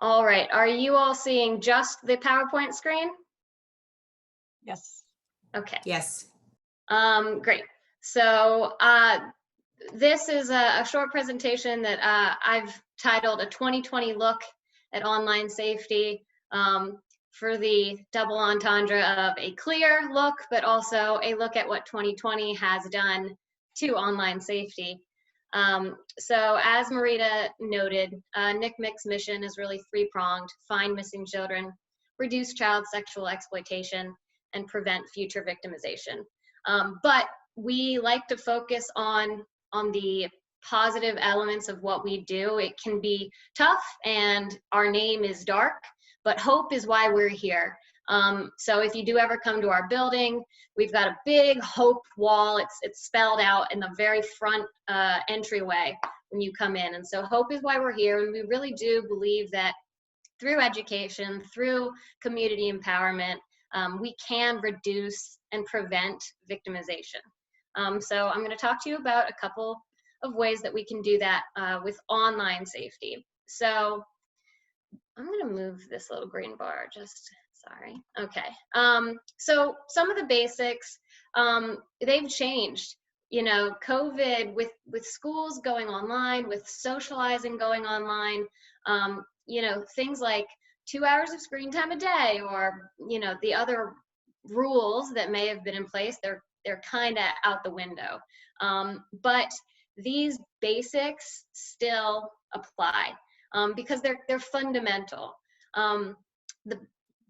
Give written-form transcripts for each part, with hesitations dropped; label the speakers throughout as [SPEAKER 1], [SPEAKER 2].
[SPEAKER 1] All right, are you all seeing just the PowerPoint screen?
[SPEAKER 2] Yes.
[SPEAKER 1] Okay.
[SPEAKER 3] Yes.
[SPEAKER 1] Great. So this is a short presentation that I've titled A 2020 Look at Online Safety, for the double entendre of a clear look, but also a look at what 2020 has done to online safety. So as Marita noted, NCMEC's mission is really three-pronged: find missing children, reduce child sexual exploitation, and prevent future victimization. But we like to focus on the positive elements of what we do. It can be tough and our name is dark, but hope is why we're here. So if you do ever come to our building, we've got a big hope wall. It's spelled out in the very front entryway when you come in. And so hope is why we're here. And we really do believe that through education, through community empowerment, we can reduce and prevent victimization. So I'm going to talk to you about a couple of ways that we can do that with online safety. So I'm going to move this little green bar, sorry. Okay. So some of the basics, they've changed. You know, COVID, with schools going online, with socializing going online, you know, things like 2 hours of screen time a day, or, you know, the other rules that may have been in place, they're kind of out the window. But these basics still apply because they're fundamental.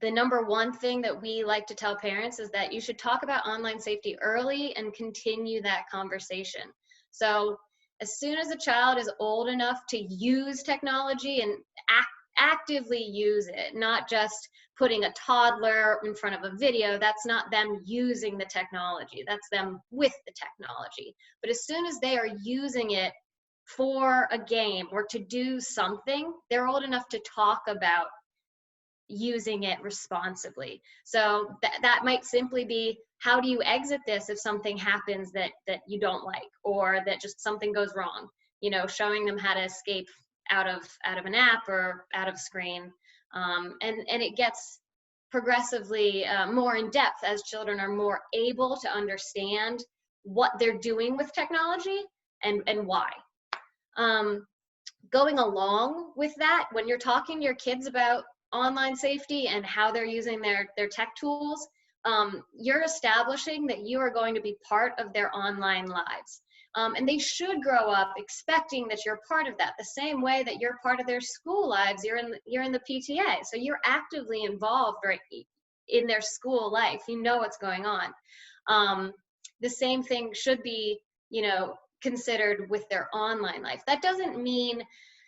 [SPEAKER 1] The number one thing that we like to tell parents is that you should talk about online safety early and continue that conversation. So as soon as a child is old enough to use technology and actively use it, not just putting a toddler in front of a video, that's not them using the technology, that's them with the technology. But as soon as they are using it for a game or to do something, they're old enough to talk about using it responsibly. So that might simply be, how do you exit this if something happens that you don't like, or that just something goes wrong? You know, showing them how to escape out of an app or out of screen. And it gets progressively more in depth as children are more able to understand what they're doing with technology and why. Going along with that, when you're talking to your kids about online safety and how they're using their tech tools, you're establishing that you are going to be part of their online lives. And they should grow up expecting that you're part of that, the same way that you're part of their school lives. You're in the PTA, so you're actively involved right in their school life. You know what's going on. The same thing should be, you know, considered with their online life. That doesn't mean,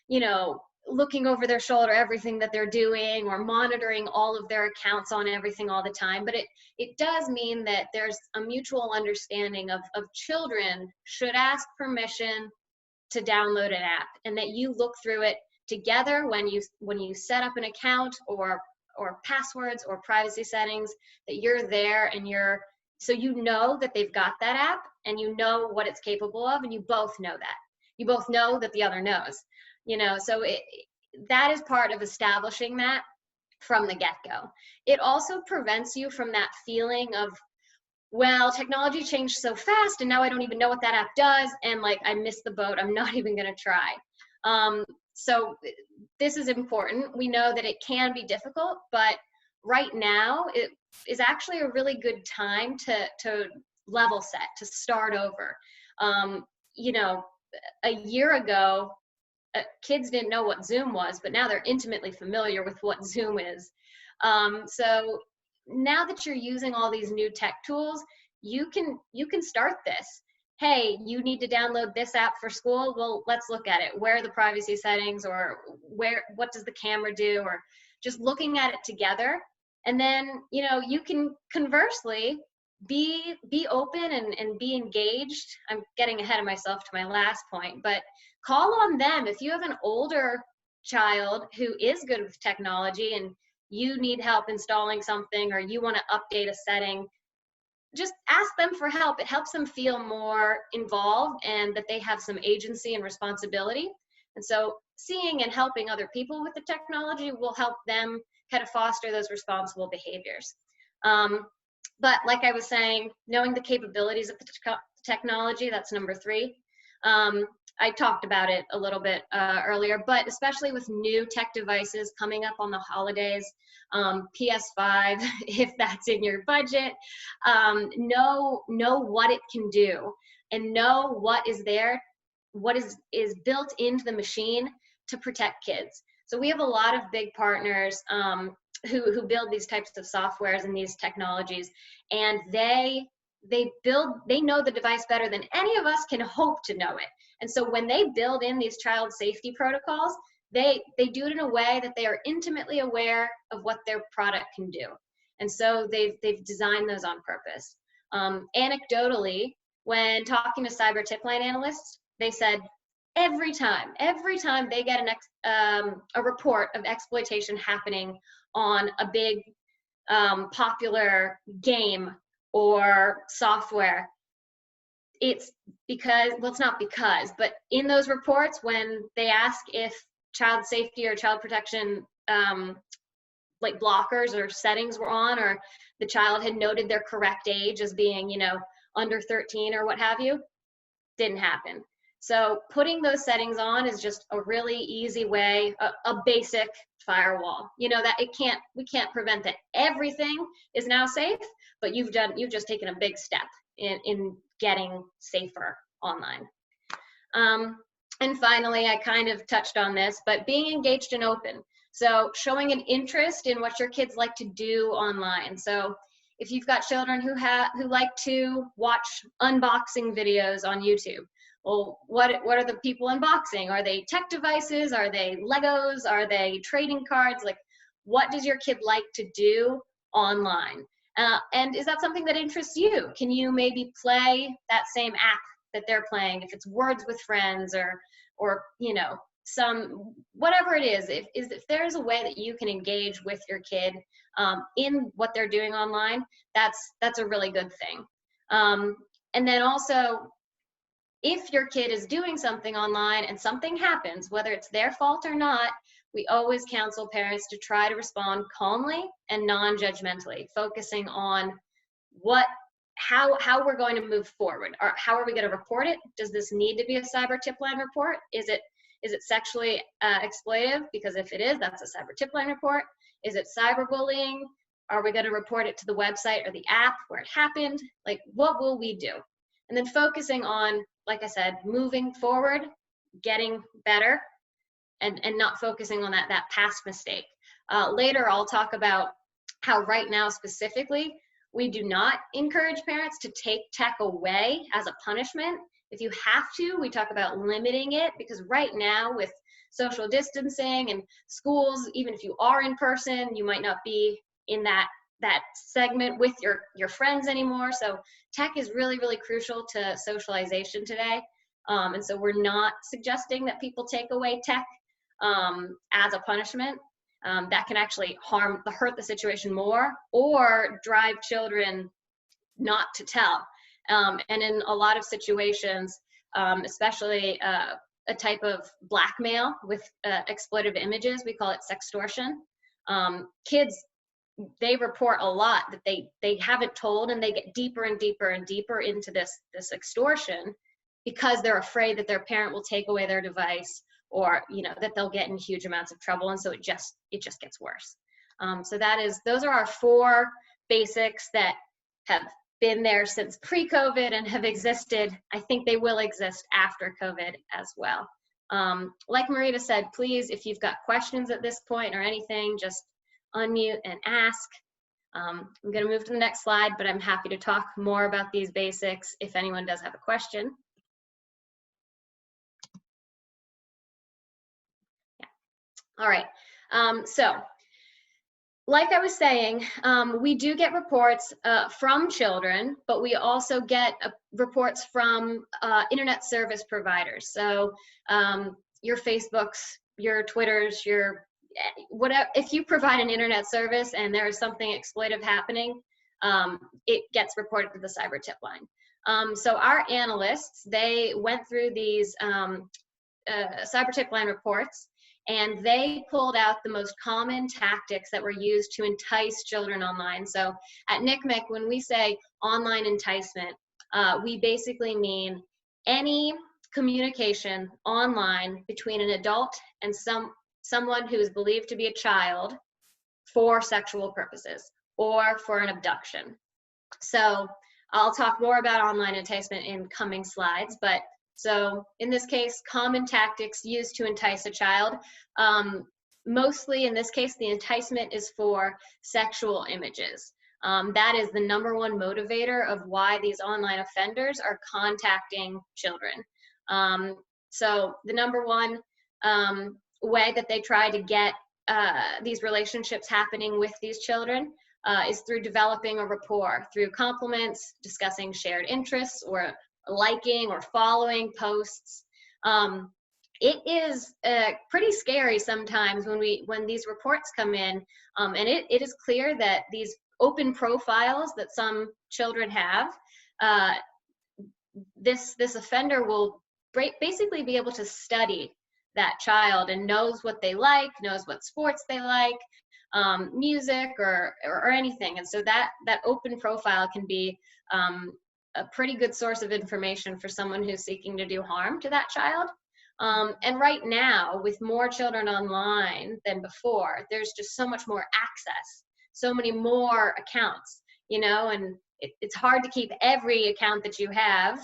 [SPEAKER 1] you know, looking over their shoulder everything that they're doing or monitoring all of their accounts on everything all the time, but it does mean that there's a mutual understanding of children should ask permission to download an app, and that you look through it together when you set up an account or passwords or privacy settings, that you're there and so you know that they've got that app and you know what it's capable of, and you both know that. You both know that the other knows. You know, so that is part of establishing that from the get-go. It also prevents you from that feeling of, well, technology changed so fast and now I don't even know what that app does, and like, I missed the boat, I'm not even gonna try. So this is important. We know that it can be difficult, but right now it is actually a really good time to level set, to start over. You know, a year ago, kids didn't know what Zoom was, but now they're intimately familiar with what Zoom is. So now that you're using all these new tech tools, you can start this. Hey, you need to download this app for school. Well, let's look at it. Where are the privacy settings, or what does the camera do, or just looking at it together. And then, you know, you can conversely be open and be engaged. I'm getting ahead of myself to my last point, but call on them. If you have an older child who is good with technology and you need help installing something, or you want to update a setting, just ask them for help. It helps them feel more involved and that they have some agency and responsibility. And so seeing and helping other people with the technology will help them kind of foster those responsible behaviors. But like I was saying, knowing the capabilities of the technology, that's number 3. I talked about it a little bit earlier, but especially with new tech devices coming up on the holidays, PS5, if that's in your budget, know what it can do and know what is there, what is built into the machine to protect kids. So we have a lot of big partners who build these types of softwares and these technologies, and they know the device better than any of us can hope to know it. And so when they build in these child safety protocols, they do it in a way that they are intimately aware of what their product can do. And so they've designed those on purpose. Anecdotally, when talking to cyber tip line analysts, they said every time they get a report of exploitation happening on a big popular game or software, it's because, well, it's not because, but in those reports, when they ask if child safety or child protection like blockers or settings were on, or the child had noted their correct age as being, under 13 or what have you, didn't happen. So putting those settings on is just a really easy way, a basic firewall. That we can't prevent that everything is now safe, but you've just taken a big step in getting safer online. And finally, I kind of touched on this, but being engaged and open. So showing an interest in what your kids like to do online. So if you've got children who like to watch unboxing videos on YouTube, well, what are the people unboxing? Are they tech devices? Are they Legos? Are they trading cards? Like, what does your kid like to do online? And is that something that interests you? Can you maybe play that same app that they're playing, if it's Words with Friends or some, whatever it is, if there's a way that you can engage with your kid in what they're doing online, that's a really good thing. And then also, if your kid is doing something online and something happens, whether it's their fault or not, we always counsel parents to try to respond calmly and non-judgmentally, focusing on how we're going to move forward, or how are we going to report it? Does this need to be a cyber tip line report? Is it sexually exploitive? Because if it is, that's a cyber tip line report. Is it cyberbullying? Are we going to report it to the website or the app where it happened? Like, what will we do? And then focusing on, like I said, moving forward, getting better, and not focusing on that past mistake. Later, I'll talk about how right now specifically, we do not encourage parents to take tech away as a punishment. If you have to, we talk about limiting it, because right now with social distancing and schools, even if you are in person, you might not be in that segment with your friends anymore. So tech is really, really crucial to socialization today. And so we're not suggesting that people take away tech as a punishment. That can actually hurt the situation more, or drive children not to tell. And in a lot of situations, especially a type of blackmail with exploitive images, we call it sextortion. Kids, they report a lot that they haven't told, and they get deeper and deeper and deeper into this extortion because they're afraid that their parent will take away their device, or that they'll get in huge amounts of trouble, and so it just gets worse. So those are our 4 basics that have been there since pre-COVID and have existed. I think they will exist after COVID as well. Like Marita said, please, if you've got questions at this point or anything, just unmute and ask. I'm going to move to the next slide, but I'm happy to talk more about these basics if anyone does have a question. All right, so like I was saying, we do get reports from children, but we also get reports from internet service providers. So your Facebooks, your Twitters, whatever, if you provide an internet service and there is something exploitive happening, it gets reported to the cyber tip line. So our analysts, they went through these cyber tip line reports, and they pulled out the most common tactics that were used to entice children online. So at NCMEC, when we say online enticement, we basically mean any communication online between an adult and someone who is believed to be a child for sexual purposes or for an abduction. So I'll talk more about online enticement in coming slides, but so in this case, common tactics used to entice a child. Mostly in this case, the enticement is for sexual images. That is the #1 motivator of why these online offenders are contacting children. So the #1 way that they try to get these relationships happening with these children is through developing a rapport, through compliments, discussing shared interests, or liking or following posts. It is pretty scary sometimes when these reports come in, and it is clear that these open profiles that some children have, this offender will basically be able to study that child and knows what they like, knows what sports they like, music or anything. And so that open profile can be a pretty good source of information for someone who's seeking to do harm to that child. And right now, with more children online than before, there's just so much more access, so many more accounts, and it's hard to keep every account that you have,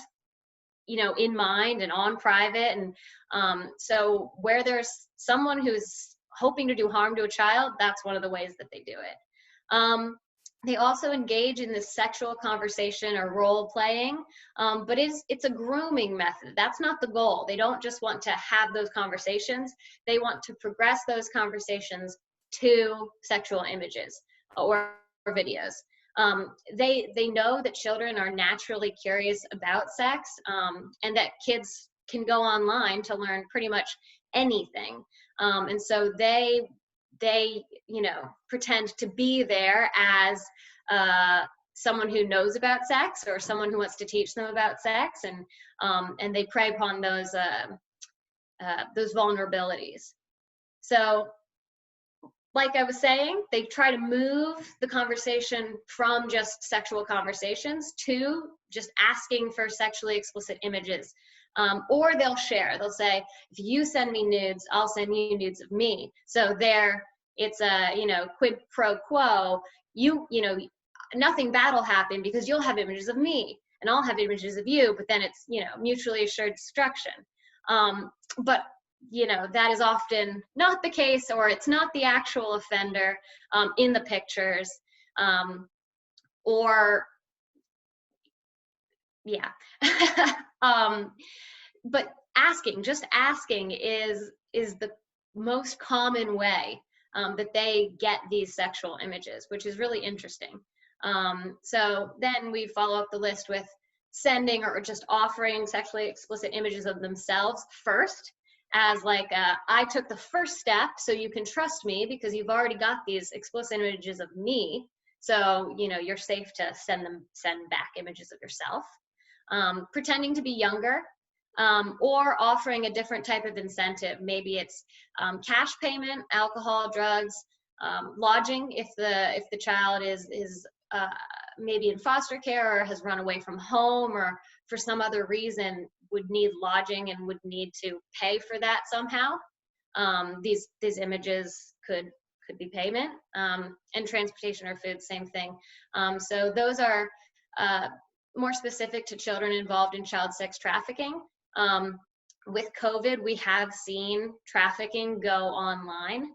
[SPEAKER 1] in mind and on private. And so where there's someone who's hoping to do harm to a child, that's one of the ways that they do it. They also engage in this sexual conversation or role playing, but it's a grooming method. That's not the goal. They don't just want to have those conversations. They want to progress those conversations to sexual images or videos. They know that children are naturally curious about sex, and that kids can go online to learn pretty much anything. And so they pretend to be there as someone who knows about sex or someone who wants to teach them about sex, and they prey upon those vulnerabilities. So, like I was saying, they try to move the conversation from just sexual conversations to just asking for sexually explicit images. Or they'll share. They'll say, if you send me nudes, I'll send you nudes of me. So it's a, quid pro quo. Nothing bad will happen because you'll have images of me and I'll have images of you, but then it's, mutually assured destruction. But that is often not the case, or it's not the actual offender in the pictures, but just asking is the most common way that they get these sexual images, which is really interesting. So then we follow up the list with sending or just offering sexually explicit images of themselves first, as like, I took the first step, so you can trust me because you've already got these explicit images of me. So, you're safe to send back images of yourself. Pretending to be younger, or offering a different type of incentive. Maybe it's cash payment, alcohol, drugs, lodging if the child is maybe in foster care or has run away from home, or for some other reason would need lodging and would need to pay for that somehow. These images could be payment, and transportation or food, same thing. So those are more specific to children involved in child sex trafficking. With COVID, we have seen trafficking go online.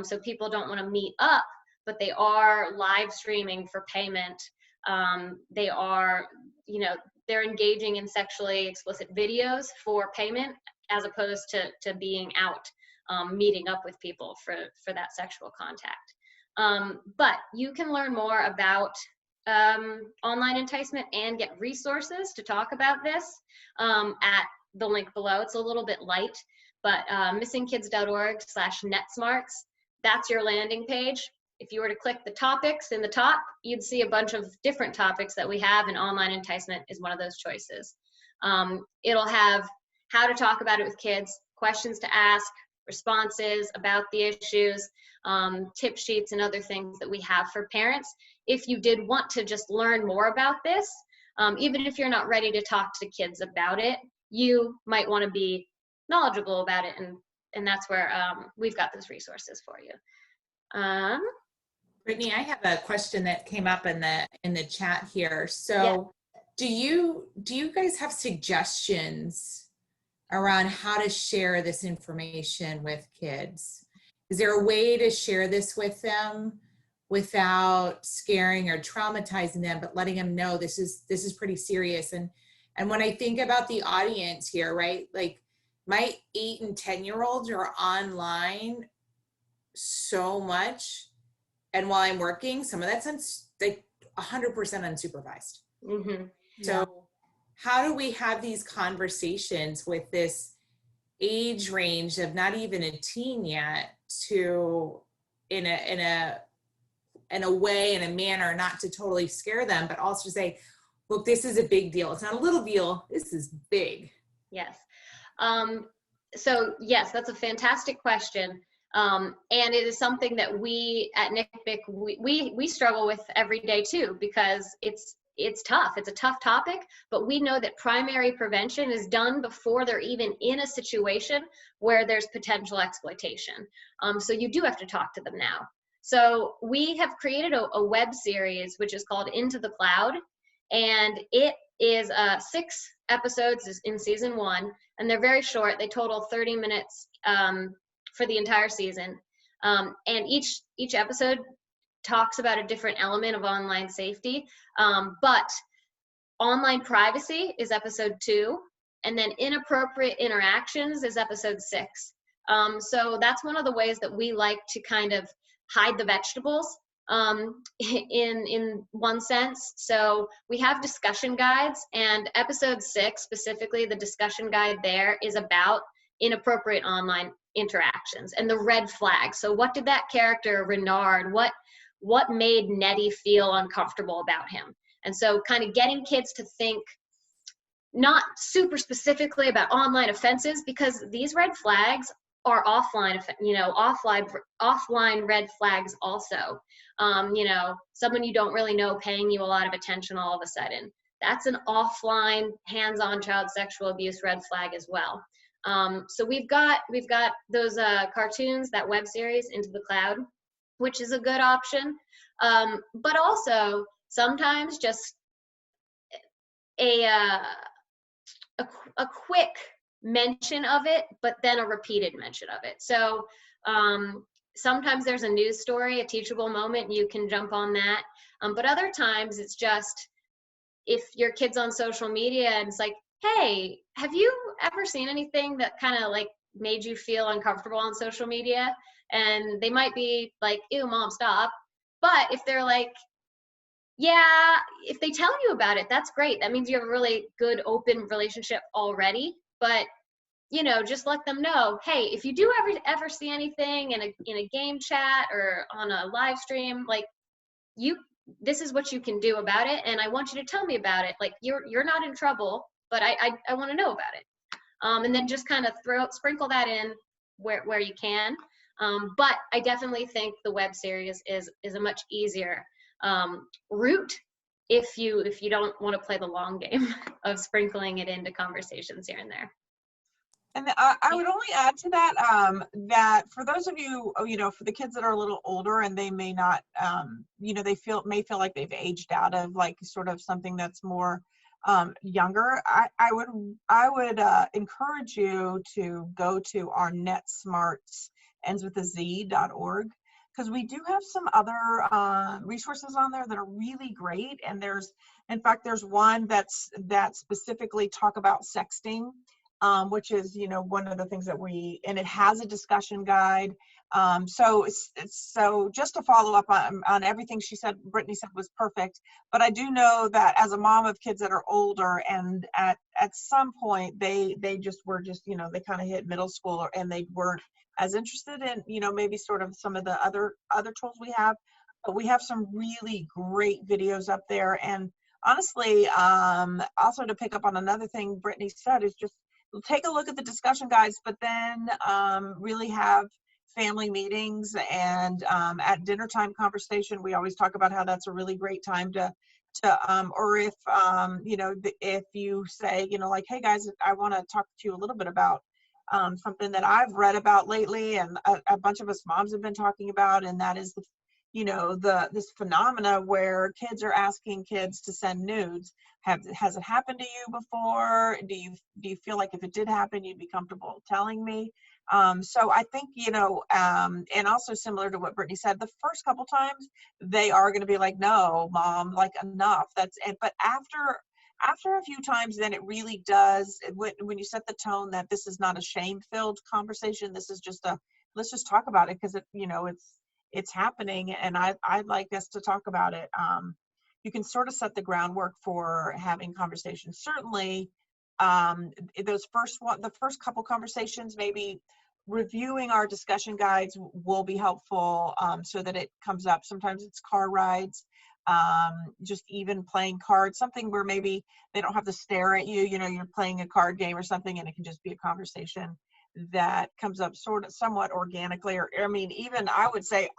[SPEAKER 1] So people don't want to meet up, but they are live streaming for payment. They are, they're engaging in sexually explicit videos for payment, as opposed to being out, meeting up with people for that sexual contact. But you can learn more about online enticement and get resources to talk about this at the link below. It's a little bit light, but missingkids.org/netsmarts, that's your landing page. If you were to click the topics in the top, you'd see a bunch of different topics that we have, and online enticement is one of those choices. It'll have how to talk about it with kids, questions to ask, responses about the issues, tip sheets and other things that we have for parents. If you did want to just learn more about this, even if you're not ready to talk to kids about it, you might want to be knowledgeable about it, and that's where we've got those resources for you.
[SPEAKER 3] Brittany, I have a question that came up in the chat here. So
[SPEAKER 1] yeah.
[SPEAKER 3] do you guys have suggestions around how to share this information with kids? Is there a way to share this with them without scaring or traumatizing them, but letting them know this is pretty serious? And when I think about the audience here, right, like my 8 and 10-year-olds are online so much, and while I'm working, some of that's like 100% unsupervised.
[SPEAKER 1] Mm-hmm.
[SPEAKER 3] So how do we have these conversations with this age range of not even a teen yet, to in a way, in a manner, not to totally scare them, but also say, look, this is a big deal. It's not a little deal. This is big.
[SPEAKER 1] Yes. So yes, that's a fantastic question. And it is something that we at NCMEC, we struggle with every day too, because it's tough. It's a tough topic, but we know that primary prevention is done before they're even in a situation where there's potential exploitation. So you do have to talk to them now. So we have created a web series, which is called Into the Cloud, and it is 6 episodes in season 1, and they're very short. They total 30 minutes for the entire season, and each episode talks about a different element of online safety, but online privacy is episode 2, and then inappropriate interactions is episode 6. So that's one of the ways that we like to kind of hide the vegetables, in one sense. So we have discussion guides, and episode 6 specifically, the discussion guide there is about inappropriate online interactions and the red flags. So what did that character Renard, what made Nettie feel uncomfortable about him? And so kind of getting kids to think not super specifically about online offenses, because these red flags are offline red flags also. Someone you don't really know paying you a lot of attention all of a sudden. That's an offline, hands-on child sexual abuse red flag as well. So we've got those cartoons, that web series, Into the Cloud, which is a good option. But also sometimes just a quick mention of it, but then a repeated mention of it. So sometimes there's a news story, a teachable moment, you can jump on that. But other times it's just, if your kid's on social media and it's like, hey, have you ever seen anything that kind of like made you feel uncomfortable on social media? And they might be like, ew, mom, stop. But if they're like, yeah, if they tell you about it, that's great. That means you have a really good open relationship already. But just let them know, hey, if you do ever see anything in a game chat or on a live stream, like, this is what you can do about it, and I want you to tell me about it. Like, you're not in trouble, but I want to know about it. And then just kind of sprinkle that in where you can. But I definitely think the web series is a much easier route if you don't want to play the long game of sprinkling it into conversations here and there.
[SPEAKER 2] And I would only add to that, that for those of you, for the kids that are a little older and they may not, they may feel like they've aged out of like sort of something that's more younger, I would encourage you to go to our NetSmarts, ends with a Z.org, because we do have some other resources on there that are really great. And in fact, there's one that specifically talk about sexting, which is, one of the things that and it has a discussion guide. So just to follow up on everything Brittany said was perfect. But I do know that as a mom of kids that are older, and at some point they were they kind of hit middle school, and they weren't as interested in, maybe sort of some of the other tools we have. But we have some really great videos up there. And honestly, also to pick up on another thing Brittany said, is just take a look at the discussion guides, but then really have family meetings and at dinner time conversation. We always talk about how that's a really great time to or if you know, if you say, you know, like, hey guys, I want to talk to you a little bit about something that I've read about lately, and a bunch of us moms have been talking about, and that is the, you know, this phenomena where kids are asking kids to send nudes. Has it happened to you before? Do you feel like if it did happen, you'd be comfortable telling me? So I think, you know, and also similar to what Brittany said, the first couple times they are going to be like, no, mom, like enough. That's it. But after a few times, then it really does, when you set the tone that this is not a shame-filled conversation, this is just a, let's just talk about it, because it, you know, it's happening, and I'd like us to talk about it. You can sort of set the groundwork for having conversations. Certainly, the first couple conversations, maybe reviewing our discussion guides will be helpful, so that it comes up. Sometimes it's car rides, just even playing cards, something where maybe they don't have to stare at you, you know, you're playing a card game or something, and it can just be a conversation that comes up sort of somewhat organically. Or I mean, even I would say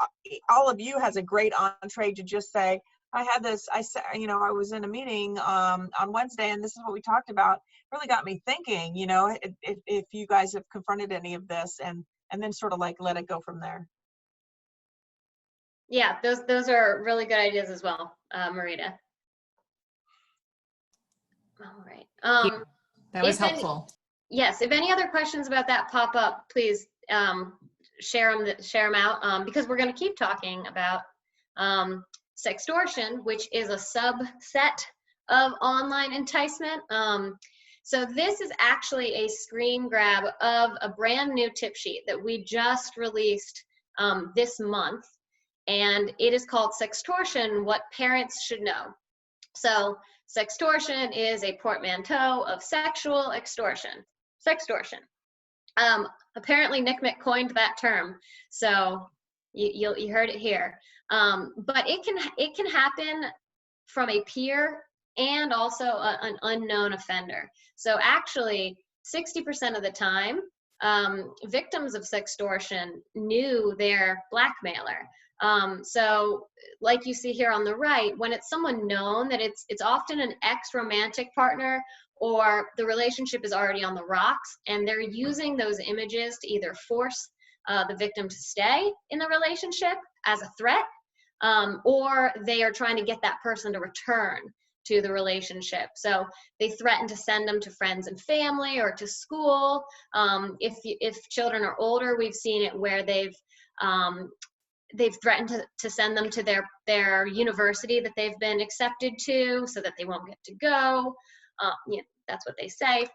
[SPEAKER 2] all of you has a great entree to just say, I had this, I said, you know, I was in a meeting on Wednesday, and this is what we talked about. Really got me thinking, you know, if you guys have confronted any of this, and then sort of like let it go from there.
[SPEAKER 1] Yeah, those are really good ideas as well, Marita. All right.
[SPEAKER 3] That was helpful.
[SPEAKER 1] Yes, if any other questions about that pop up, please share them out, because we're going to keep talking about sextortion, which is a subset of online enticement. So this is actually a screen grab of a brand new tip sheet that we just released this month, and it is called Sextortion: What Parents Should Know. So sextortion is a portmanteau of sexual extortion. Sextortion. Apparently NCMEC coined that term, so you heard it here. But it can happen from a peer and also an unknown offender. So actually, 60% of the time, victims of sextortion knew their blackmailer. So like you see here on the right, when it's someone known, that it's often an ex-romantic partner, or the relationship is already on the rocks, and they're using those images to either force the victim to stay in the relationship as a threat, or they are trying to get that person to return to the relationship. So they threaten to send them to friends and family or to school. If children are older, we've seen it where they've threatened to send them to their university that they've been accepted to, so that they won't get to go. You know, that's what they say.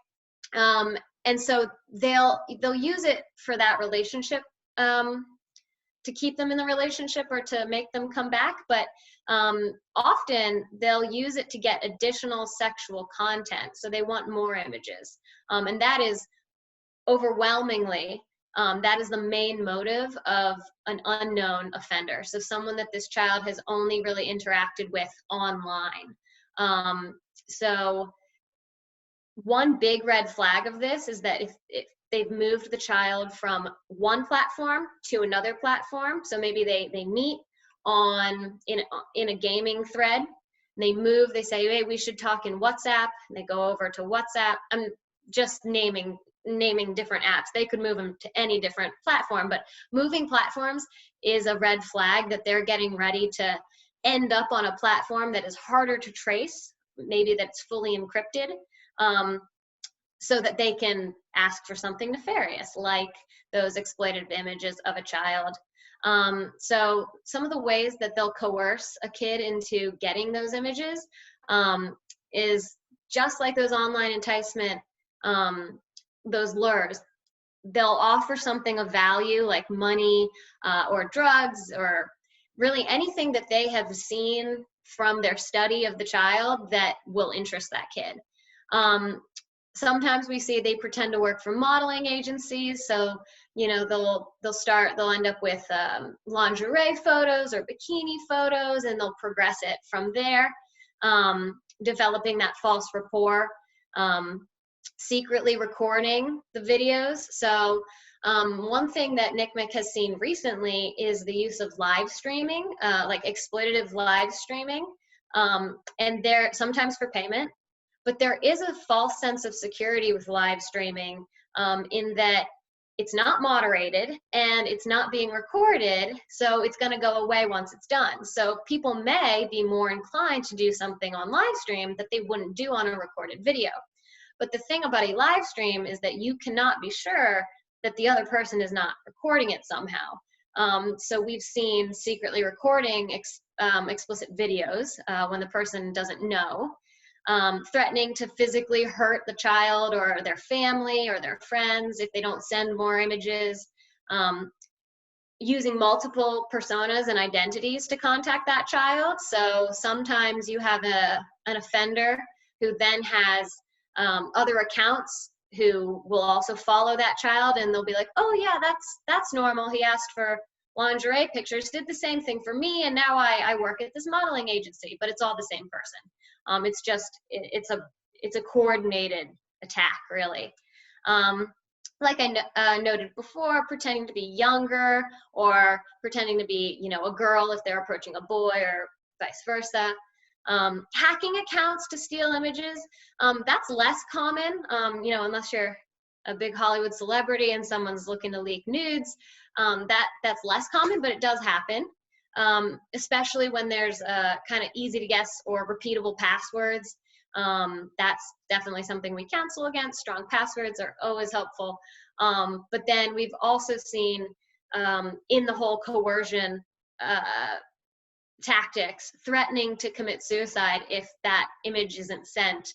[SPEAKER 1] And so they'll use it for that relationship, to keep them in the relationship or to make them come back. But often they'll use it to get additional sexual content. So they want more images. And that is overwhelmingly, that is the main motive of an unknown offender. So someone that this child has only really interacted with online. So one big red flag of this is that if they've moved the child from one platform to another platform, so maybe they meet in a gaming thread, they move, they say, hey, we should talk in WhatsApp, and they go over to WhatsApp. I'm just naming different apps. They could move them to any different platform, but moving platforms is a red flag that they're getting ready to end up on a platform that is harder to trace, maybe that's fully encrypted, so that they can ask for something nefarious, like those exploitative images of a child. So some of the ways that they'll coerce a kid into getting those images is just like those online enticement, those lures. They'll offer something of value, like money or drugs, or really anything that they have seen from their study of the child that will interest that kid. Sometimes we see they pretend to work for modeling agencies. So, you know, they'll end up with lingerie photos or bikini photos, and they'll progress it from there, developing that false rapport. secretly recording the videos. So one thing that NCMEC has seen recently is the use of live streaming, like exploitative live streaming, and they're sometimes for payment. But there is a false sense of security with live streaming, in that it's not moderated and it's not being recorded, so it's going to go away once it's done. So people may be more inclined to do something on live stream that they wouldn't do on a recorded video. But the thing about a live stream is that you cannot be sure that the other person is not recording it somehow. So we've seen secretly recording explicit videos when the person doesn't know, threatening to physically hurt the child or their family or their friends if they don't send more images, using multiple personas and identities to contact that child. So sometimes you have an offender who then has other accounts who will also follow that child, and they'll be like, oh yeah, that's normal. He asked for lingerie pictures, did the same thing for me, and now I work at this modeling agency, but it's all the same person. It's just, it's a coordinated attack, really. Like I noted before, pretending to be younger or pretending to be, you know, a girl if they're approaching a boy or vice versa. Hacking accounts to steal images, that's less common, you know, unless you're a big Hollywood celebrity and someone's looking to leak nudes. That's less common, but it does happen, especially when there's kind of easy to guess or repeatable passwords. That's definitely something we counsel against. Strong passwords are always helpful. But then we've also seen in the whole coercion tactics, threatening to commit suicide if that image isn't sent,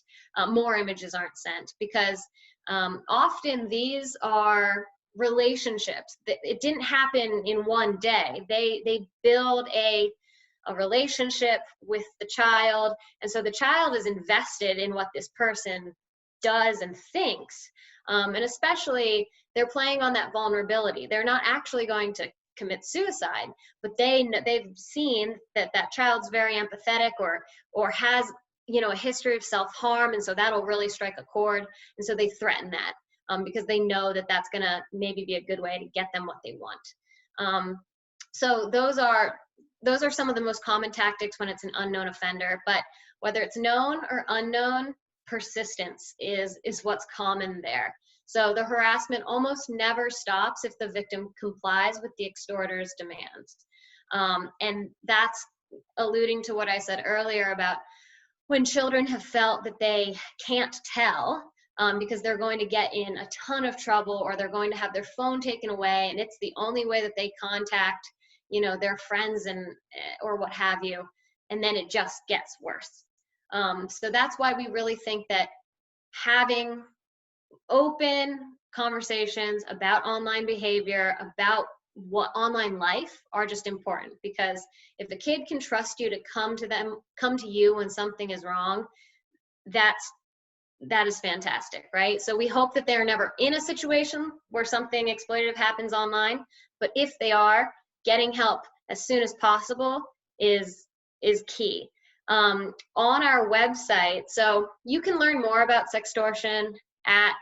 [SPEAKER 1] more images aren't sent, because often these are relationships. It didn't happen in one day. They build a relationship with the child, and so the child is invested in what this person does and thinks, and especially they're playing on that vulnerability. They're not actually going to commit suicide, but they've seen that that child's very empathetic or has, you know, a history of self-harm, and so that'll really strike a chord, and so they threaten that because they know that that's gonna maybe be a good way to get them what they want. So those are some of the most common tactics when it's an unknown offender, but whether it's known or unknown, persistence is what's common there. So the harassment almost never stops if the victim complies with the extorter's demands. And that's alluding to what I said earlier about when children have felt that they can't tell because they're going to get in a ton of trouble, or they're going to have their phone taken away, and it's the only way that they contact, you know, their friends and or what have you, and then it just gets worse. So that's why we really think that having open conversations about online behavior, about what online life, are just important, because if a kid can trust you to come to you when something is wrong, that is fantastic, right? So we hope that they're never in a situation where something exploitative happens online, but if they are, getting help as soon as possible is key. On our website, so you can learn more about sextortion at,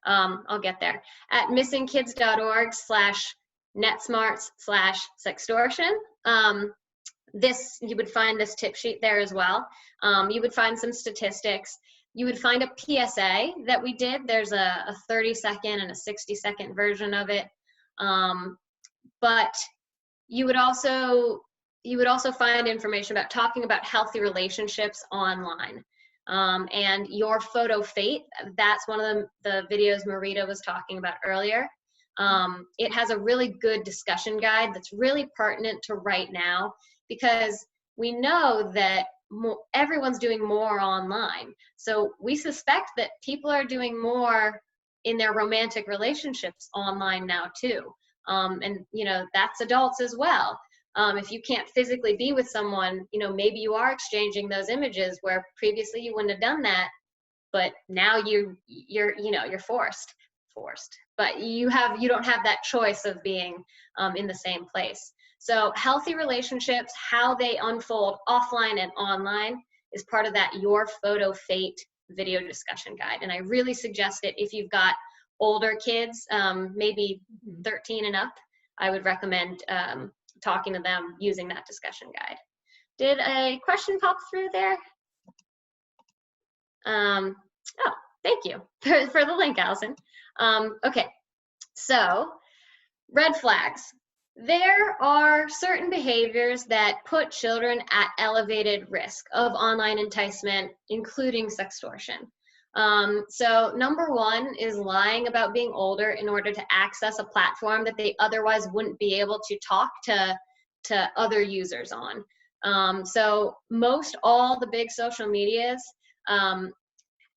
[SPEAKER 1] I'll get there, at missingkids.org/netsmarts/sextortion. You would find this tip sheet there as well. You would find some statistics. You would find a PSA that we did. There's a 30-second and a 60-second version of it. But you would also find information about talking about healthy relationships online. And your photo fate, that's one of the videos Marita was talking about earlier. It has a really good discussion guide that's really pertinent to right now, because we know that everyone's doing more online. So we suspect that people are doing more in their romantic relationships online now too. And you know, that's adults as well. If you can't physically be with someone, you know, maybe you are exchanging those images where previously you wouldn't have done that, but now you're forced, but you don't have that choice of being in the same place. So healthy relationships, how they unfold offline and online, is part of that Your Photo Fate video discussion guide. And I really suggest it if you've got older kids, maybe 13 and up. I would recommend talking to them using that discussion guide. Did a question pop through there? Oh, thank you for the link, Allison. Okay, so red flags. There are certain behaviors that put children at elevated risk of online enticement, including sextortion. So number one is lying about being older in order to access a platform that they otherwise wouldn't be able to talk to other users on. So most all the big social medias,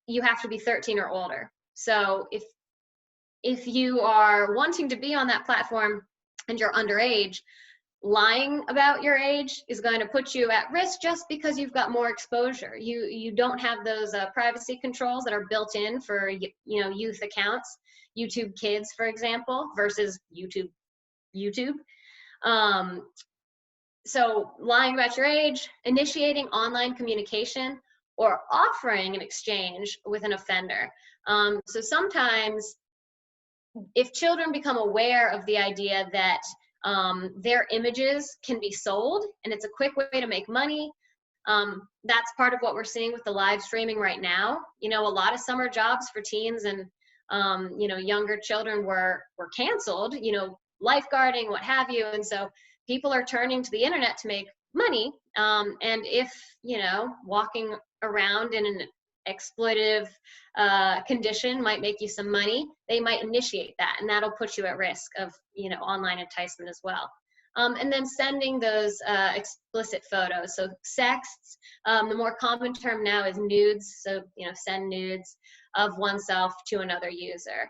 [SPEAKER 1] you have to be 13 or older. So if you are wanting to be on that platform and you're underage, lying about your age is going to put you at risk just because you've got more exposure. You don't have those privacy controls that are built in for youth accounts, YouTube Kids, for example, versus YouTube. So lying about your age, initiating online communication, or offering an exchange with an offender. So sometimes if children become aware of the idea that their images can be sold and it's a quick way to make money, that's part of what we're seeing with the live streaming right now. A lot of summer jobs for teens and younger children were canceled, lifeguarding, what have you. And so people are turning to the internet to make money. And if, walking around in an exploitative condition might make you some money, they might initiate that, and that'll put you at risk of online enticement as well. And then sending those explicit photos, so sexts. The more common term now is nudes, so send nudes of oneself to another user.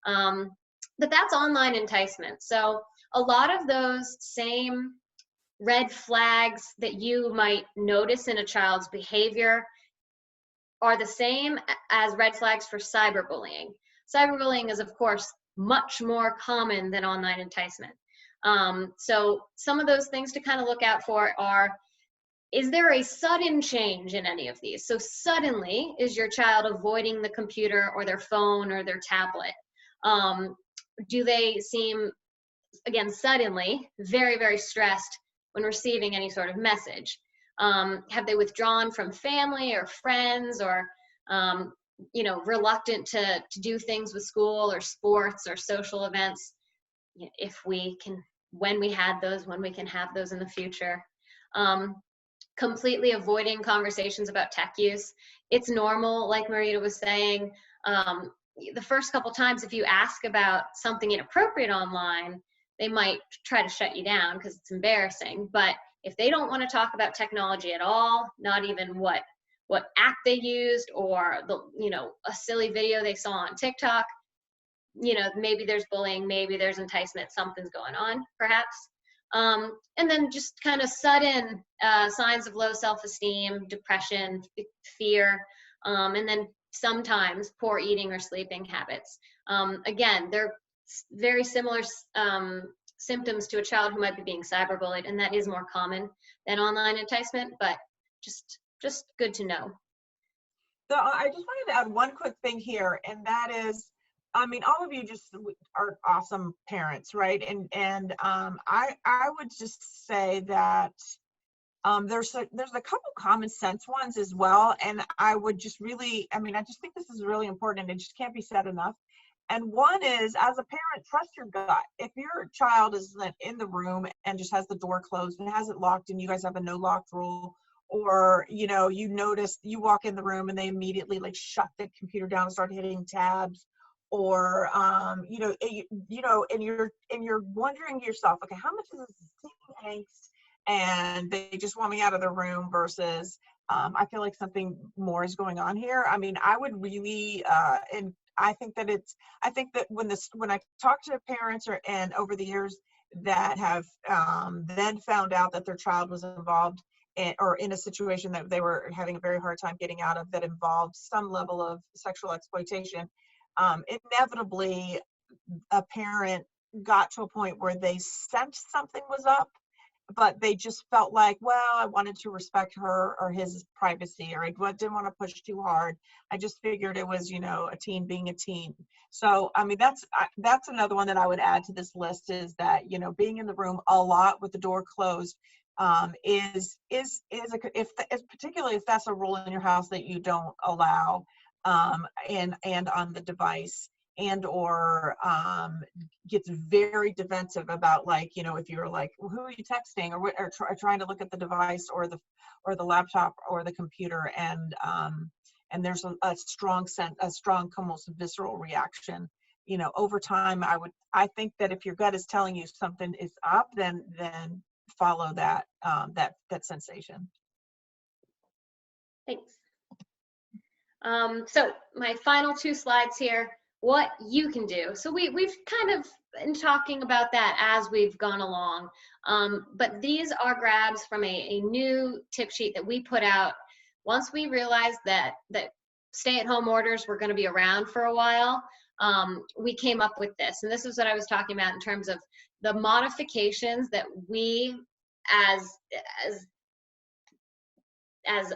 [SPEAKER 1] But that's online enticement. So a lot of those same red flags that you might notice in a child's behavior are the same as red flags for cyberbullying. Cyberbullying is, of course, much more common than online enticement. So some of those things to kind of look out for are, is there a sudden change in any of these? So suddenly, is your child avoiding the computer or their phone or their tablet? Do they seem, again, suddenly, very, very stressed when receiving any sort of message? Have they withdrawn from family or friends, or reluctant to do things with school or sports or social events? If we can, when we had those, when we can have those in the future. Completely avoiding conversations about tech use. It's normal, like Marita was saying. The first couple times, if you ask about something inappropriate online, they might try to shut you down because it's embarrassing. But if they don't want to talk about technology at all, not even what app they used or a silly video they saw on TikTok, maybe there's bullying, maybe there's enticement, something's going on, perhaps. And then just kind of sudden signs of low self-esteem, depression, fear, and then sometimes poor eating or sleeping habits. Again, they're very similar symptoms to a child who might be being cyberbullied, and that is more common than online enticement, but just good to know.
[SPEAKER 2] So I just wanted to add one quick thing here, and that is, all of you just are awesome parents, right? And I would just say that there's a couple common sense ones as well, and I would just really, I just think this is really important, and it just can't be said enough. And one is, as a parent, trust your gut. If your child is in the room and just has the door closed and has it locked, and you guys have a no lock rule, or you notice you walk in the room and they immediately shut the computer down and start hitting tabs, or and you're wondering to yourself, okay, how much is this angst, and they just want me out of the room versus I feel like something more is going on here. I would really and I think that when I talk to parents and over the years that have then found out that their child was involved or in a situation that they were having a very hard time getting out of that involved some level of sexual exploitation, inevitably a parent got to a point where they sensed something was up, but they just felt like, well, I wanted to respect her or his privacy, or I didn't want to push too hard. I just figured it was, a teen being a teen. So, I mean, that's another one that I would add to this list, is that, being in the room a lot with the door closed particularly if that's a rule in your house that you don't allow, and on the device, and or gets very defensive about, like, if you're like, well, who are you texting, or trying to look at the device or the laptop or the computer, and there's a strong almost visceral reaction. Over time, I think that if your gut is telling you something is up, then follow that sensation.
[SPEAKER 1] Thanks. So my final 2 slides here, what you can do. So we've kind of been talking about that as we've gone along, but these are grabs from a new tip sheet that we put out once we realized that stay-at-home orders were going to be around for a while. We came up with this, and this is what I was talking about in terms of the modifications that we as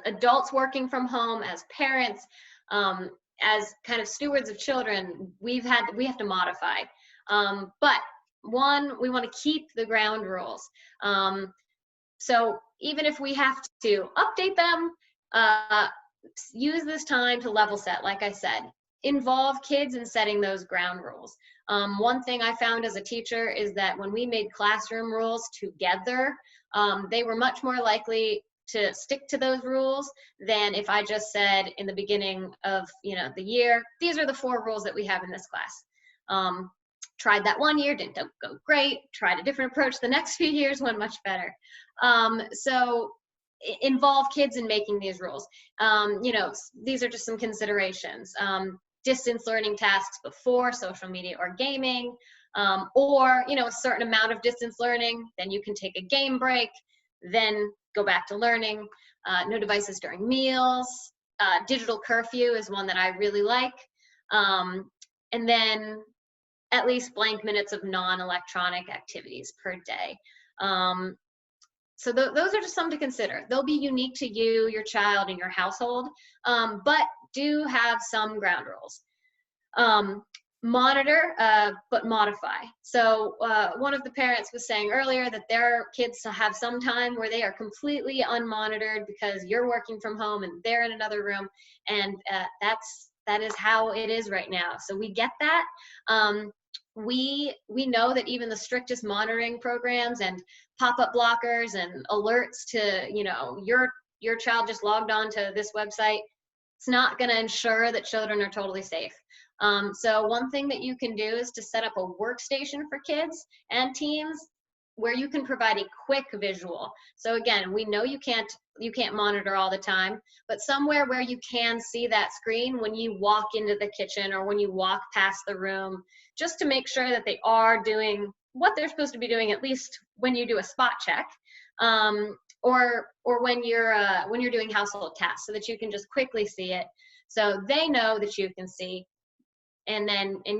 [SPEAKER 1] adults working from home, as parents, as kind of stewards of children, we have to modify. But one, we want to keep the ground rules. So even if we have to update them, use this time to level set, like I said. Involve kids in setting those ground rules. One thing I found as a teacher is that when we made classroom rules together, they were much more likely to stick to those rules than if I just said in the beginning of the year, these are the 4 rules that we have in this class. Tried that one year, didn't go great. Tried a different approach the next few years, went much better. So involve kids in making these rules. These are just some considerations. Distance learning tasks before social media or gaming, or a certain amount of distance learning, then you can take a game break, then go back to learning. No devices during meals. Digital curfew is one that I really like. And then at least blank minutes of non-electronic activities per day. So those are just some to consider. They'll be unique to you, your child, and your household, but do have some ground rules. Monitor, but modify. So one of the parents was saying earlier that their kids have some time where they are completely unmonitored because you're working from home and they're in another room, and that is how it is right now. So we get that. We know that even the strictest monitoring programs and pop-up blockers and alerts to, your child just logged on to this website, it's not going to ensure that children are totally safe. So one thing that you can do is to set up a workstation for kids and teens where you can provide a quick visual. So again, we know you can't monitor all the time, but somewhere where you can see that screen when you walk into the kitchen or when you walk past the room, just to make sure that they are doing what they're supposed to be doing, at least when you do a spot check, or when you're doing household tasks, so that you can just quickly see it, so they know that you can see, and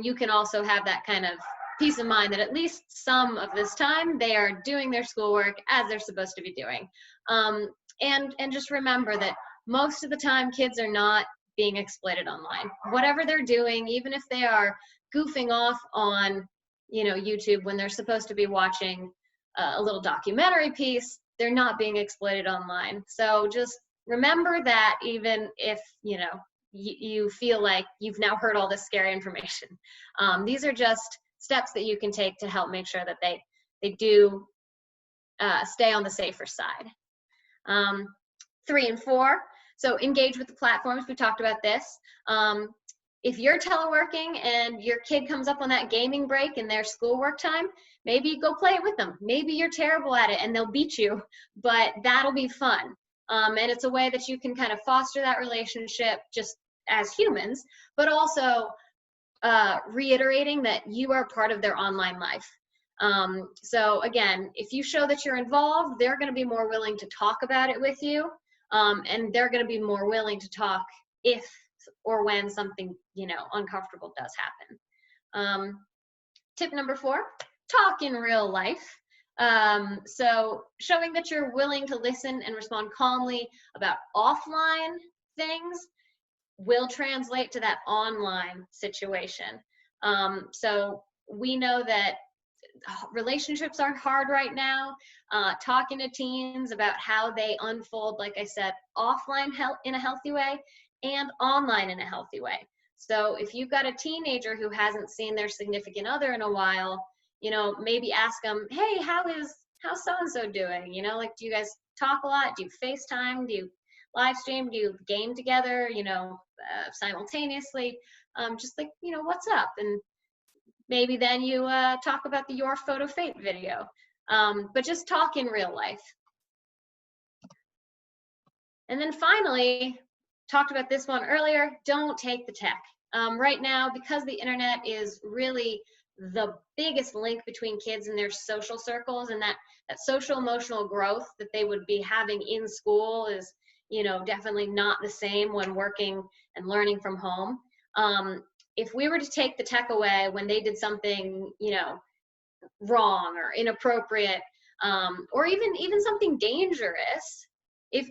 [SPEAKER 1] you can also have that kind of peace of mind that at least some of this time they are doing their schoolwork as they're supposed to be doing. And just remember that most of the time kids are not being exploited online. Whatever they're doing, even if they are goofing off on YouTube when they're supposed to be watching a little documentary piece, they're not being exploited online. So just remember that, even if you feel like you've now heard all this scary information. These are just steps that you can take to help make sure that they do stay on the safer side. 3 and 4, so engage with the platforms. We talked about this. If you're teleworking and your kid comes up on that gaming break in their schoolwork time, maybe go play it with them. Maybe you're terrible at it and they'll beat you, but that'll be fun. And it's a way that you can kind of foster that relationship just as humans, but also reiterating that you are part of their online life. So again, if you show that you're involved, they're going to be more willing to talk about it with you, and they're going to be more willing to talk if or when something uncomfortable does happen. Tip number 4, talk in real life. So showing that you're willing to listen and respond calmly about offline things will translate to that online situation. So we know that relationships are hard right now. Talking to teens about how they unfold, like I said, offline in a healthy way and online in a healthy way. So if you've got a teenager who hasn't seen their significant other in a while, you know, maybe ask them, hey, how's so-and-so doing? You know, like, do you guys talk a lot? Do you FaceTime? Do you live stream? Do you game together, you know, simultaneously? Just like, you know, what's up? And maybe then you talk about the Your Photo Fate video, but just talk in real life. And then finally, talked about this one earlier, don't take the tech. Right now, because the internet is really the biggest link between kids and their social circles, and that social emotional growth that they would be having in school is, you know, definitely not the same when working and learning from home. If we were to take the tech away when they did something, you know, wrong or inappropriate, or even something dangerous,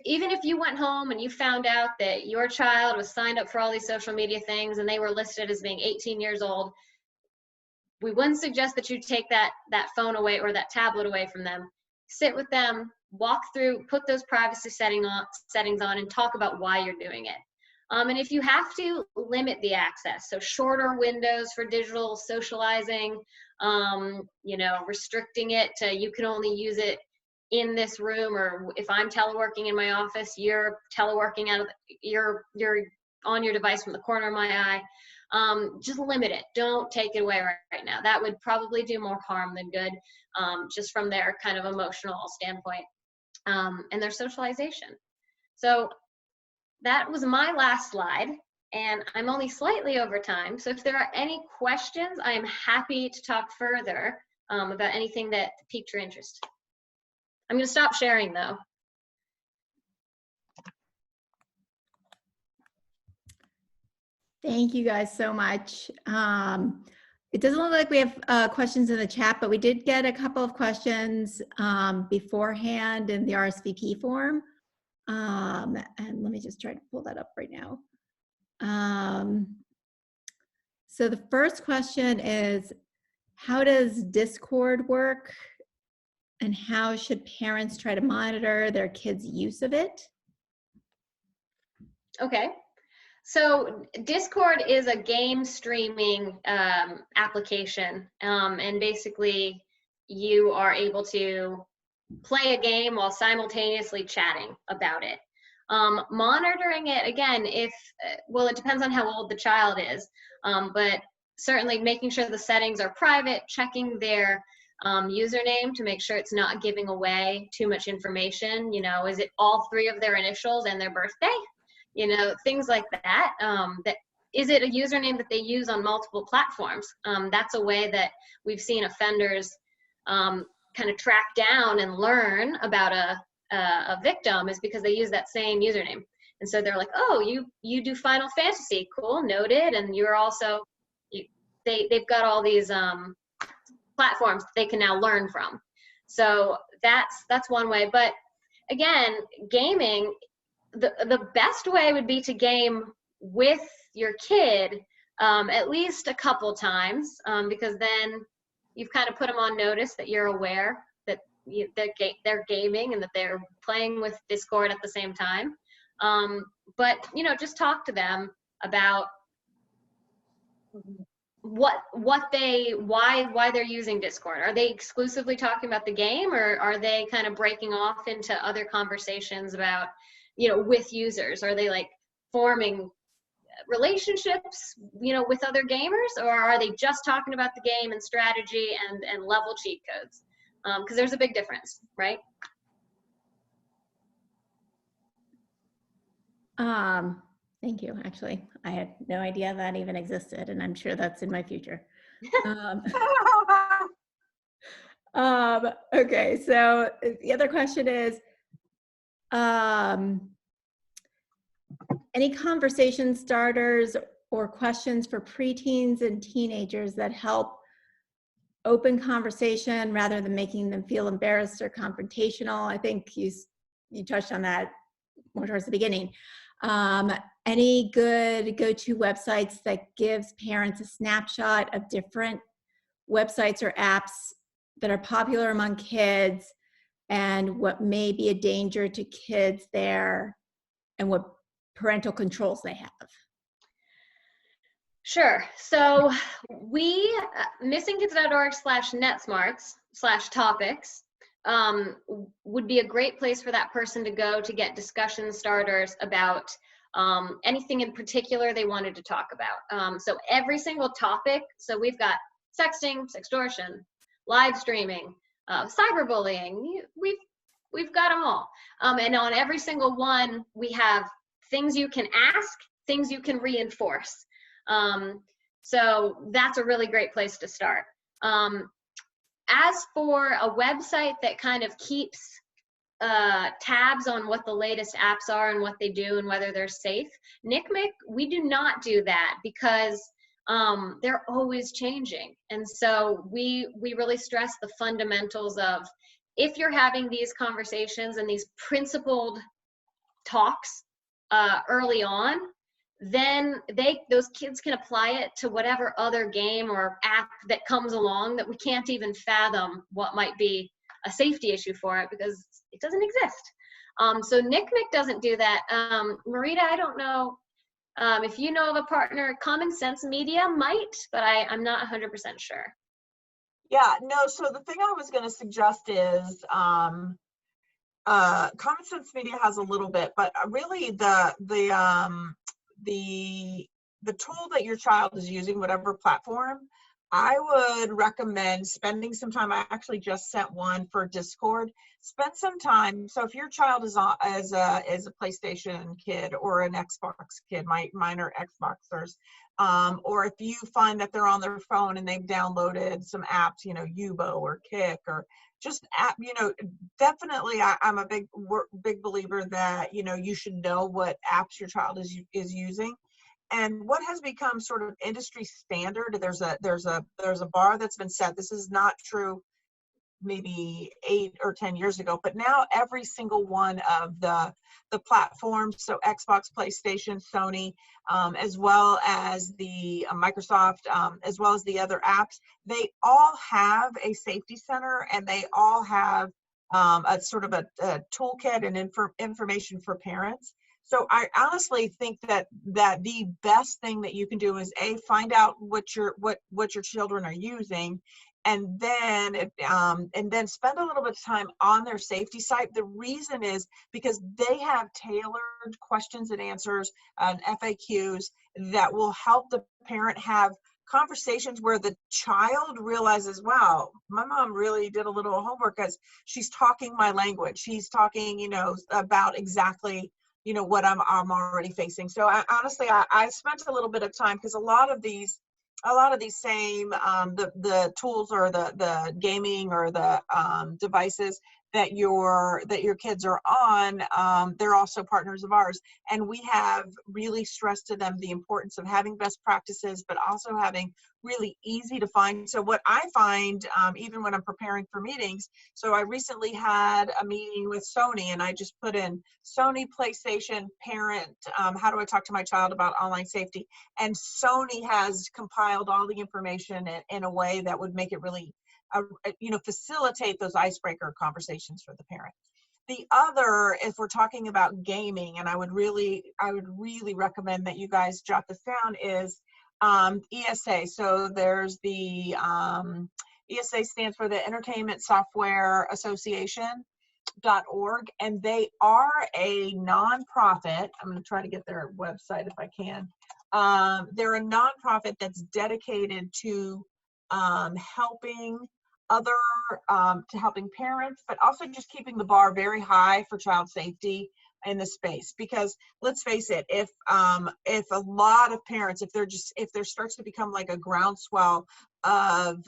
[SPEAKER 1] even if you went home and you found out that your child was signed up for all these social media things and they were listed as being 18 years old, we wouldn't suggest that you take that phone away or that tablet away from them. Sit with them, walk through, put those privacy settings on, and talk about why you're doing it. And if you have to, limit the access. So shorter windows for digital socializing, you know, restricting it to you can only use it in this room, or if I'm teleworking in my office, you're teleworking you're on your device from the corner of my eye. Just limit it. Don't take it away right now. That would probably do more harm than good, just from their kind of emotional standpoint, and their socialization. So that was my last slide, and I'm only slightly over time. So if there are any questions, I am happy to talk further about anything that piqued your interest. I'm going to stop sharing though.
[SPEAKER 4] Thank you guys so much. It doesn't look like we have questions in the chat, but we did get a couple of questions beforehand in the RSVP form. And let me just try to pull that up right now. So the first question is, how does Discord work? And how should parents try to monitor their kids' use of it?
[SPEAKER 1] Okay. So Discord is a game streaming application, and basically you are able to play a game while simultaneously chatting about it. Monitoring it, again, well, it depends on how old the child is, but certainly making sure the settings are private, checking their username to make sure it's not giving away too much information. You know, is it all 3 of their initials and their birthday? You know, things like that. Is it a username that they use on multiple platforms? That's a way that we've seen offenders kind of track down and learn about a victim, is because they use that same username. And so they're like, oh, you do Final Fantasy, cool, noted, and you're also, they've got all these platforms that they can now learn from. So that's one way. But again, gaming, the best way would be to game with your kid at least a couple times, because then you've kind of put them on notice that you're aware that they're gaming and that they're playing with Discord at the same time. But, you know, just talk to them about why they're using Discord. Are they exclusively talking about the game, or are they kind of breaking off into other conversations about, you know, with users? Are they like forming relationships, you know, with other gamers, or are they just talking about the game and strategy and level cheat codes? Because there's a big difference, right?
[SPEAKER 4] Thank you. Actually, I had no idea that even existed, and I'm sure that's in my future. Okay, so the other question is, any conversation starters or questions for preteens and teenagers that help open conversation rather than making them feel embarrassed or confrontational. I think you touched on that more towards the beginning. Any good go-to websites that gives parents a snapshot of different websites or apps that are popular among kids and what may be a danger to kids there and what parental controls they have?
[SPEAKER 1] Sure. So we, missingkids.org/netsmarts/topics would be a great place for that person to go to get discussion starters about anything in particular they wanted to talk about. So every single topic, so we've got sexting, sextortion, live streaming, cyberbullying, we've got them all. And on every single one, we have things you can ask, things you can reinforce. So that's a really great place to start. As for a website that kind of keeps tabs on what the latest apps are and what they do and whether they're safe, NCMEC, we do not do that because they're always changing. And so we really stress the fundamentals of, if you're having these conversations and these principled talks early on, then those kids can apply it to whatever other game or app that comes along that we can't even fathom what might be a safety issue for it because it doesn't exist. So NCMEC doesn't do that. Marita, I don't know if you know of a partner. Common Sense Media might, but I'm not 100% sure.
[SPEAKER 2] Yeah, no, so the thing I was going to suggest is Common Sense Media has a little bit, but really the tool that your child is using, whatever platform, I would recommend spending some time. I actually just sent one for Discord. Spend some time. So if your child is a PlayStation kid or an Xbox kid, mine are Xboxers, or if you find that they're on their phone and they've downloaded some apps, Yubo or Kick or just app, definitely I'm a big believer that, you should know what apps your child is using. And what has become sort of industry standard, there's a bar that's been set. This is not true maybe 8 or 10 years ago, but now every single one of the platforms, so Xbox, PlayStation, Sony, as well as the Microsoft, as well as the other apps, they all have a safety center and they all have a sort of a toolkit and information for parents. So I honestly think that the best thing that you can do is find out what your children are using, and then spend a little bit of time on their safety site. The reason is because they have tailored questions and answers and FAQs that will help the parent have conversations where the child realizes, wow, my mom really did a little homework because she's talking my language. She's talking, about exactly what I'm already facing. So I spent a little bit of time because a lot of these same the tools or the gaming or the devices that your kids are on, they're also partners of ours, and we have really stressed to them the importance of having best practices, but also having really easy to find. So what I find, even when I'm preparing for meetings, so I recently had a meeting with Sony, and I just put in Sony PlayStation parent, how do I talk to my child about online safety? And Sony has compiled all the information in a way that would make it really facilitate those icebreaker conversations for the parent. The other, if we're talking about gaming, and I would really recommend that you guys jot this down, is ESA. So there's the ESA stands for the Entertainment Software Association.org, and they are a nonprofit. I'm going to try to get their website if I can. They're a nonprofit that's dedicated to helping parents, but also just keeping the bar very high for child safety in the space. Because let's face it, if a lot of parents, if there starts to become like a groundswell of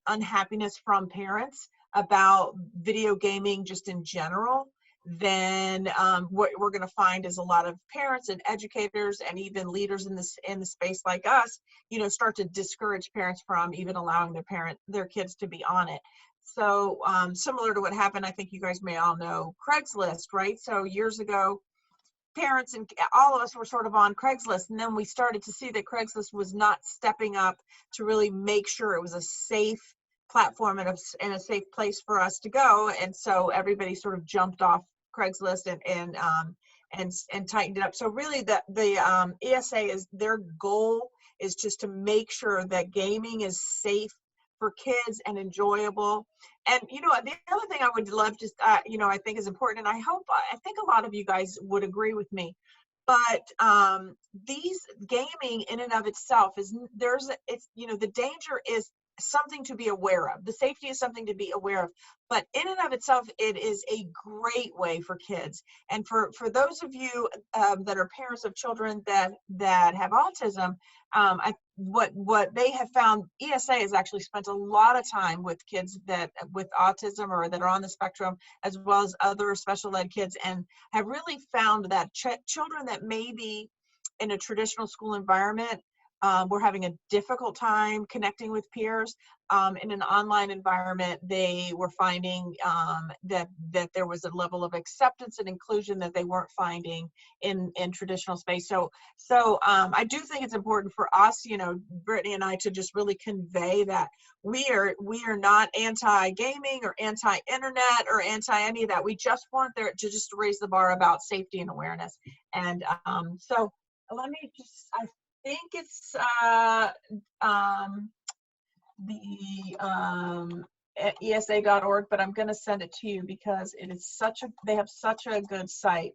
[SPEAKER 2] unhappiness from parents about video gaming just in general, then what we're going to find is a lot of parents and educators and even leaders in the space like us, you know, start to discourage parents from even allowing their kids to be on it. So similar to what happened, I think you guys may all know Craigslist, right? So years ago, parents and all of us were sort of on Craigslist, and then we started to see that Craigslist was not stepping up to really make sure it was a safe platform and a safe place for us to go. And so everybody sort of jumped off Craigslist and tightened it up. So really the ESA is, their goal is just to make sure that gaming is safe for kids and enjoyable. And you know, the other thing I would love to you know, I think is important, and I think a lot of you guys would agree with me, but these gaming in and of itself is, it's, you know, the danger is something to be aware of. The safety is something to be aware of, but in and of itself, it is a great way for kids. And for those of you that are parents of children that have autism, what they have found, ESA has actually spent a lot of time with kids with autism or that are on the spectrum, as well as other special ed kids, and have really found that children that may be in a traditional school environment were having a difficult time connecting with peers. In an online environment, they were finding that there was a level of acceptance and inclusion that they weren't finding in traditional space. So I do think it's important for us, you know, Brittany and I, to just really convey that we are not anti-gaming or anti-internet or anti any of that. We just want there to just raise the bar about safety and awareness. And so let me just, I think it's the ESA.org, but I'm going to send it to you because it is they have such a good site.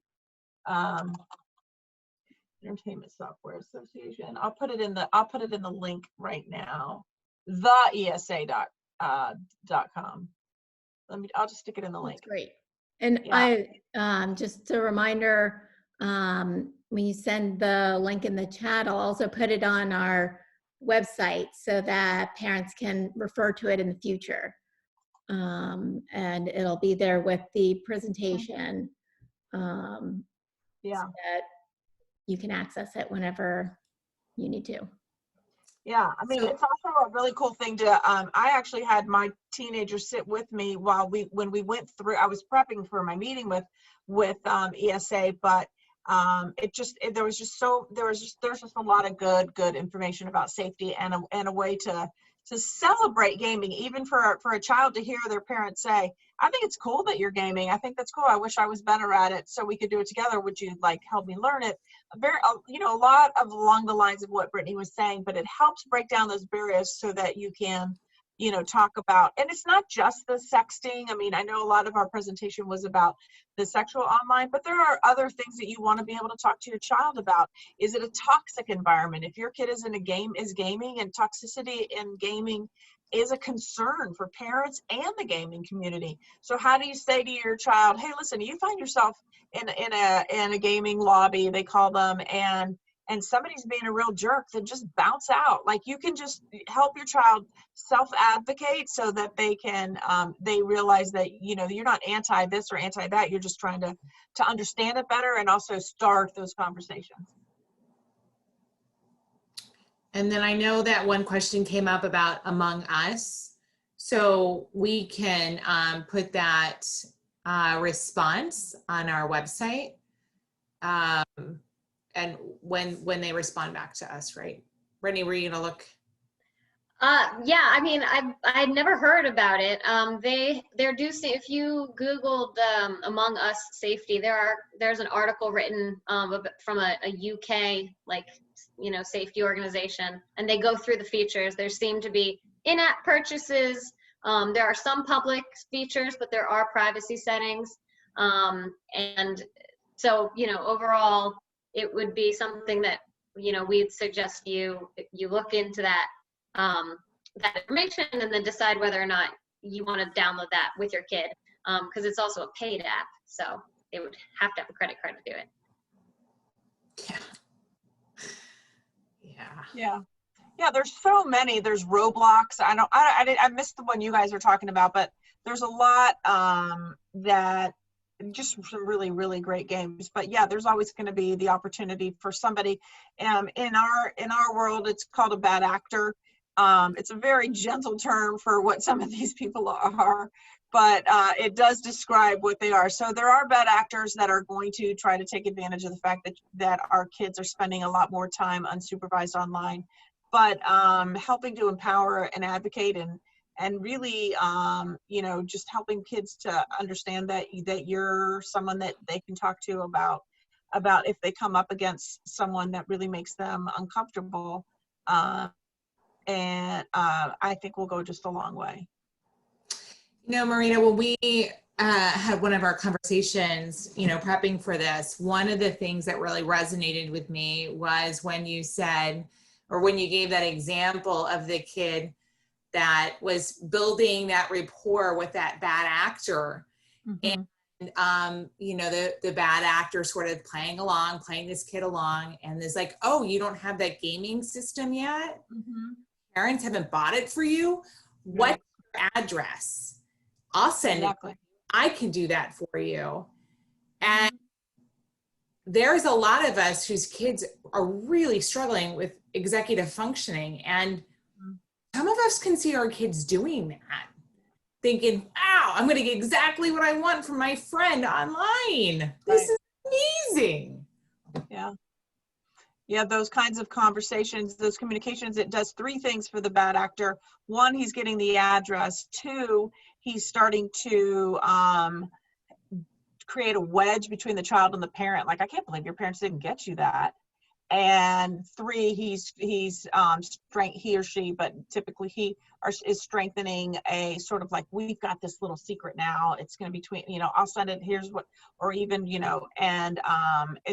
[SPEAKER 2] Entertainment Software Association. I'll put it in the link right now. TheESA.com. I'll just stick it in the link.
[SPEAKER 4] That's great. And yeah. Just a reminder, when you send the link in the chat, I'll also put it on our website so that parents can refer to it in the future. And it'll be there with the presentation. Yeah. So that you can access it whenever you need to.
[SPEAKER 2] Yeah, I mean, it's also a really cool thing to, I actually had my teenager sit with me when we went through, I was prepping for my meeting with ESA, but there's just a lot of good information about safety and a way to celebrate gaming, even for a child to hear their parents say, I think it's cool that you're gaming. I think that's cool. I wish I was better at it so we could do it together. Would you like help me learn it? A lot of along the lines of what Brittany was saying, but it helps break down those barriers so that you can, you know, talk about, and it's not just the sexting. I mean, I know a lot of our presentation was about the sexual online, but there are other things that you want to be able to talk to your child about. Is it a toxic environment? If your kid is gaming, and toxicity in gaming is a concern for parents and the gaming community. So how do you say to your child, hey, listen, you find yourself in a gaming lobby, they call them, and somebody's being a real jerk, then just bounce out. Like, you can just help your child self-advocate so that they can, they realize that, you know, you're not anti this or anti that. You're just trying to understand it better and also start those conversations.
[SPEAKER 3] And then I know that one question came up about Among Us. So we can put that response on our website. And when they respond back to us, right? Brittany, were you gonna look?
[SPEAKER 1] Yeah, I mean, I'd never heard about it. They're due, if you Googled Among Us safety, there's an article written from a UK, like, you know, safety organization, and they go through the features. There seem to be in-app purchases. There are some public features, but there are privacy settings. And so, you know, overall, it would be something that, you know, we'd suggest you look into that information and then decide whether or not you want to download that with your kid, because it's also a paid app, so they would have to have a credit card to do it.
[SPEAKER 2] Yeah, there's so many. There's Roblox. I missed the one you guys are talking about, but there's a lot that just some really, really great games. But yeah, there's always going to be the opportunity for somebody. In our world, it's called a bad actor. It's a very gentle term for what some of these people are, but it does describe what they are. So there are bad actors that are going to try to take advantage of the fact that our kids are spending a lot more time unsupervised online, but helping to empower and advocate and really, you know, just helping kids to understand that you're someone that they can talk to about if they come up against someone that really makes them uncomfortable. And I think we'll go just a long way.
[SPEAKER 3] You know, Marita, when we had one of our conversations, you know, prepping for this, one of the things that really resonated with me was when you said, or when you gave that example of the kid that was building that rapport with that bad actor.
[SPEAKER 2] Mm-hmm.
[SPEAKER 3] And, you know, the bad actor sort of playing this kid along, and is like, oh, you don't have that gaming system yet?
[SPEAKER 2] Mm-hmm.
[SPEAKER 3] Parents haven't bought it for you? What's your address? I'll send it. I can do that for you. And there's a lot of us whose kids are really struggling with executive functioning, and some of us can see our kids doing that, thinking, wow, I'm going to get exactly what I want from my friend online. This is amazing.
[SPEAKER 2] Yeah. Yeah, those kinds of conversations, those communications, it does three things for the bad actor. One, he's getting the address. Two, he's starting to create a wedge between the child and the parent. Like, I can't believe your parents didn't get you that. And three, he or she, but typically he is strengthening a sort of like, we've got this little secret now. It's going to be between, you know, I'll send it. Here's what, or even, you know, and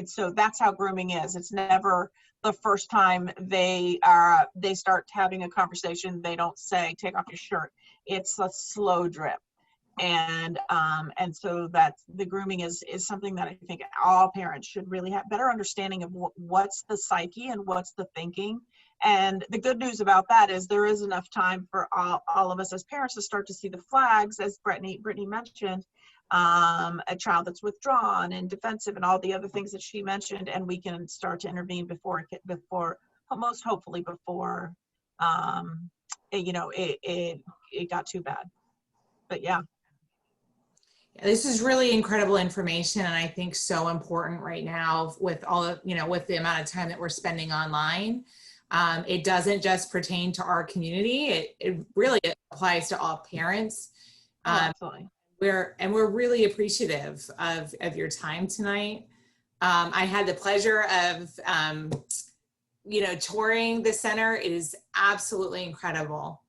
[SPEAKER 2] so that's how grooming is. It's never the first time they start having a conversation. They don't say, take off your shirt. It's a slow drip. And so that's the grooming is something that I think all parents should really have better understanding of what's the psyche and what's the thinking. And the good news about that is there is enough time for all of us as parents to start to see the flags, as Brittany mentioned, a child that's withdrawn and defensive and all the other things that she mentioned, and we can start to intervene before most hopefully before you know, it got too bad. But yeah.
[SPEAKER 3] This is really incredible information, and I think so important right now with all of, you know, with the amount of time that we're spending online. It doesn't just pertain to our community. It really applies to all parents.
[SPEAKER 2] Absolutely.
[SPEAKER 3] We're really appreciative of your time tonight. I had the pleasure of, you know, touring the center. It is absolutely incredible.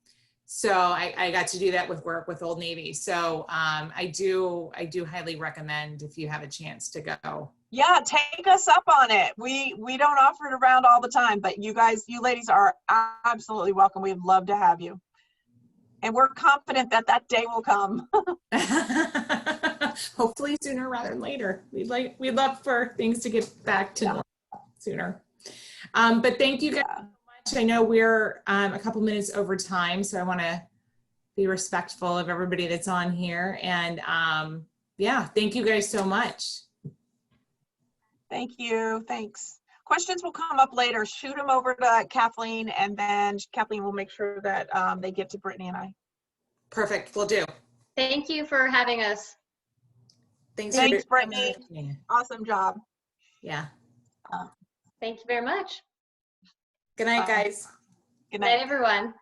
[SPEAKER 3] So I got to do that with Old Navy. So I do highly recommend if you have a chance to go.
[SPEAKER 2] Yeah, take us up on it. We don't offer it around all the time, but you ladies are absolutely welcome. We'd love to have you. And we're confident that day will come.
[SPEAKER 3] Hopefully sooner rather than later. We'd love for things to get back to normal sooner. But thank you guys so much. I know we're a couple minutes over time, so I want to be respectful of everybody that's on here. And yeah, thank you guys so much.
[SPEAKER 2] Thank you. Thanks. Questions will come up later. Shoot them over to Kathleen, and then Kathleen will make sure that they get to Brittany and I.
[SPEAKER 3] Perfect. Will do.
[SPEAKER 1] Thank you for having us.
[SPEAKER 3] Thanks
[SPEAKER 2] Brittany. Awesome job.
[SPEAKER 3] Yeah.
[SPEAKER 1] Thank you very much.
[SPEAKER 3] Good night, guys.
[SPEAKER 2] Good night,
[SPEAKER 1] everyone.